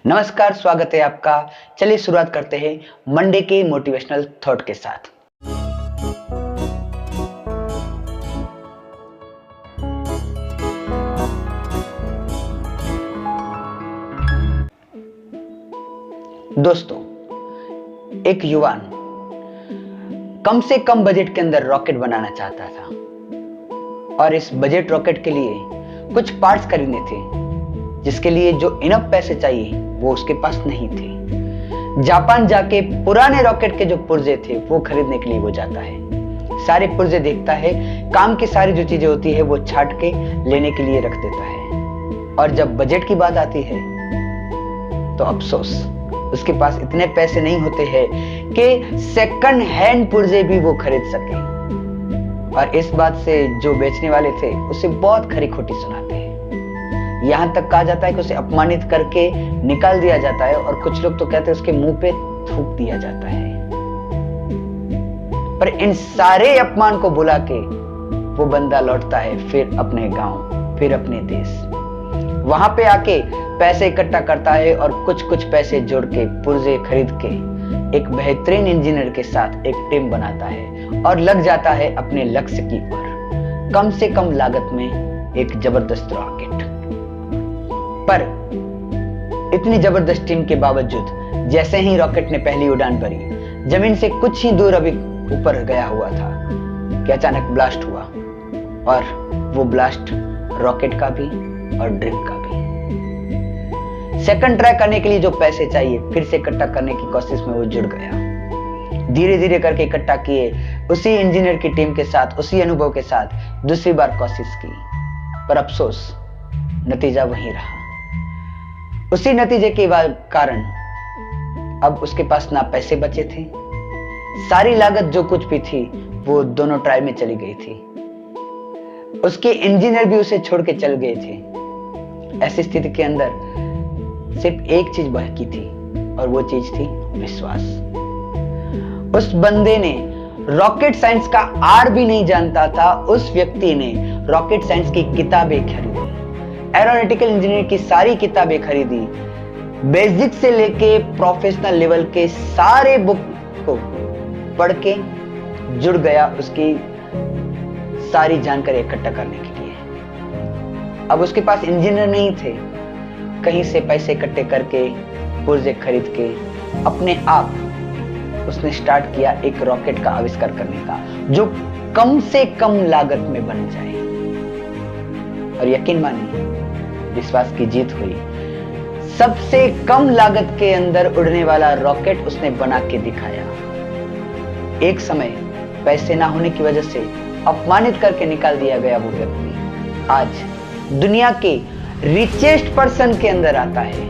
नमस्कार, स्वागत है आपका। चलिए शुरुआत करते हैं मंडे के मोटिवेशनल थॉट के साथ। दोस्तों, एक युवान कम से कम बजट के अंदर रॉकेट बनाना चाहता था और इस बजट रॉकेट के लिए कुछ पार्ट्स खरीदने थे जिसके लिए जो इनफ पैसे चाहिए वो उसके पास नहीं थे। जापान जाके पुराने रॉकेट के जो पुर्जे थे वो खरीदने के लिए वो जाता है। सारे पुर्जे देखता है, काम की सारी जो चीजें होती है वो छांट के लेने के लिए रख देता है। और जब बजट की बात आती है तो अफसोस, उसके पास इतने पैसे नहीं होते हैं कि सेकंड हैंड पुर्जे भी वो खरीद सके। और इस बात से जो बेचने वाले थे उसे बहुत खरी खोटी सुनाते हैं। यहां तक कहा जाता है कि उसे अपमानित करके निकाल दिया जाता है और कुछ लोग तो कहते हैं उसके मुंह पे थूक दिया जाता है। पर इन सारे अपमान को भुला के वो बंदा लौटता है फिर अपने गांव, फिर अपने देश। वहां पे आके पैसे इकट्ठा करता है और कुछ पैसे जोड़ के पुर्जे खरीद के एक बेहतरीन इंजीनियर के साथ एक टीम बनाता है और लग जाता है अपने लक्ष्य की ओर, कम से कम लागत में एक जबरदस्त रॉकेट। पर इतनी जबरदस्त टीम के बावजूद जैसे ही रॉकेट ने पहली उड़ान भरी, जमीन से कुछ ही दूर अभी ऊपर गया हुआ था कि अचानक ब्लास्ट हुआ। और वो ब्लास्ट रॉकेट का भी और ड्रीम का भी। सेकंड ट्राई करने के लिए जो पैसे चाहिए फिर से इकट्ठा करने की कोशिश में वो जुड़ गया। धीरे धीरे करके इकट्ठा किए, उसी इंजीनियर की टीम के साथ, उसी अनुभव के साथ दूसरी बार कोशिश की। पर अफसोस, नतीजा वही रहा। उसी नतीजे के कारण अब उसके पास ना पैसे बचे थे, सारी लागत जो कुछ भी थी वो दोनों ट्रायल में चली गई थी। उसके इंजीनियर भी उसे छोड़ के चल गए थे। ऐसी स्थिति के अंदर सिर्फ एक चीज बाकी थी और वो चीज थी विश्वास। उस बंदे ने रॉकेट साइंस का आर भी नहीं जानता था, उस व्यक्ति ने रॉकेट साइंस की किताबें खरीदी, एरोनॉटिकल इंजीनियर की सारी किताबें खरीदी, बेसिक से लेके प्रोफेशनल लेवल के सारे बुक को पढ़ के जुड़ गया उसकी सारी जानकारी इकट्ठा करने के लिए। अब उसके पास इंजीनियर नहीं थे, कहीं से पैसे इकट्ठे करके पुर्जे खरीद के अपने आप उसने स्टार्ट किया एक रॉकेट का आविष्कार करने का जो कम से कम लागत में बन जाए। और यकीन मानिए, विश्वास की जीत हुई। सबसे कम लागत के अंदर उड़ने वाला रॉकेट उसने बना के दिखाया। एक समय पैसे ना होने की वजह से अपमानित करके निकाल दिया गया वो व्यक्ति आज दुनिया के रिचेस्ट पर्सन के अंदर आता है।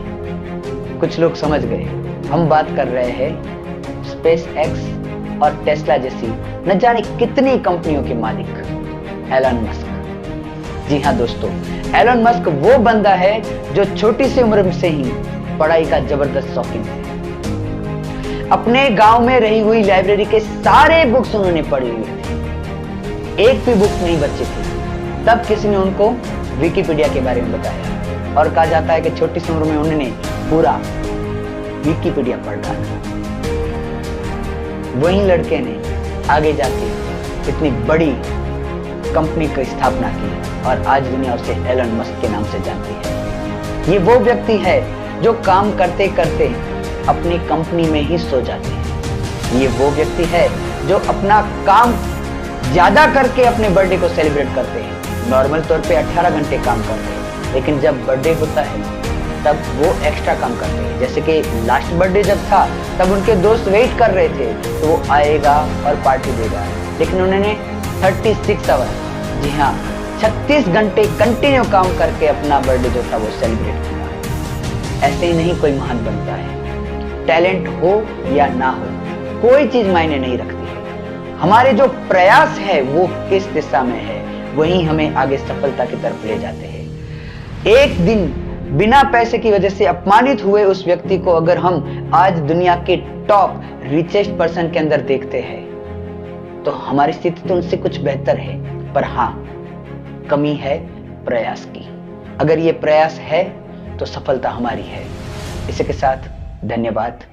कुछ लोग समझ गए, हम बात कर रहे हैं स्पेस एक्स और टेस्ला जैसी न जाने कितनी कंपनियों के मालिक एलन मस्क। जी हाँ दोस्तों, एलन मस्क वो बंदा है जो छोटी सी उम्र से ही पढ़ाई का जबरदस्त शौकीन है। अपने गांव में रही हुई लाइब्रेरी के सारे बुक्स उन्होंने पढ़ी हुई थी, एक भी बुक नहीं बची थी। तब किसी ने उनको विकिपीडिया के बारे में बताया और कहा जाता है कि छोटी सी उम्र में उन्होंने पूरा विकिपीडिया पढ़ डाला। वही लड़के ने आगे जाके इतनी बड़ी कंपनी की स्थापना की और आज दुनिया उसे एलन मस्क के नाम से जानती है। ये वो व्यक्ति है जो काम करते करते अपनी कंपनी में ही सो जाते हैं। ये वो व्यक्ति है जो अपना काम ज्यादा करके अपने बर्थडे को सेलिब्रेट करते हैं। नॉर्मल तौर पे 18 घंटे काम करते हैं, लेकिन जब बर्थडे होता है तब वो एक्स्ट्रा काम करते हैं। जैसे कि लास्ट बर्थडे जब था तब उनके दोस्त वेट कर रहे थे तो वो आएगा और पार्टी देगा, लेकिन उन्होंने 36 आवर, जी हाँ 36 घंटे कंटिन्यू काम करके अपना बर्थडे जो था वो सेलिब्रेट किया। ऐसे ही नहीं कोई महान बनता है। टैलेंट हो या ना हो, कोई चीज मायने नहीं रखती है। हमारे जो प्रयास है वो किस दिशा में है, वही हमें आगे सफलता की तरफ ले जाते हैं। एक दिन बिना पैसे की वजह से अपमानित हुए उस व्यक्ति को अगर हम आज दुनिया के टॉप रिचेस्ट पर्सन के अंदर देखते हैं तो हमारी स्थिति तो उनसे कुछ बेहतर है, पर हाँ, कमी है प्रयास की। अगर ये प्रयास है तो सफलता हमारी है। इसी के साथ धन्यवाद।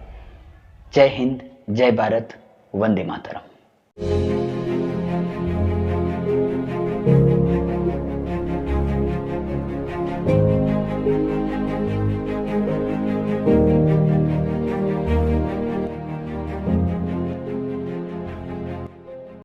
जय हिंद, जय भारत, वंदे मातरम।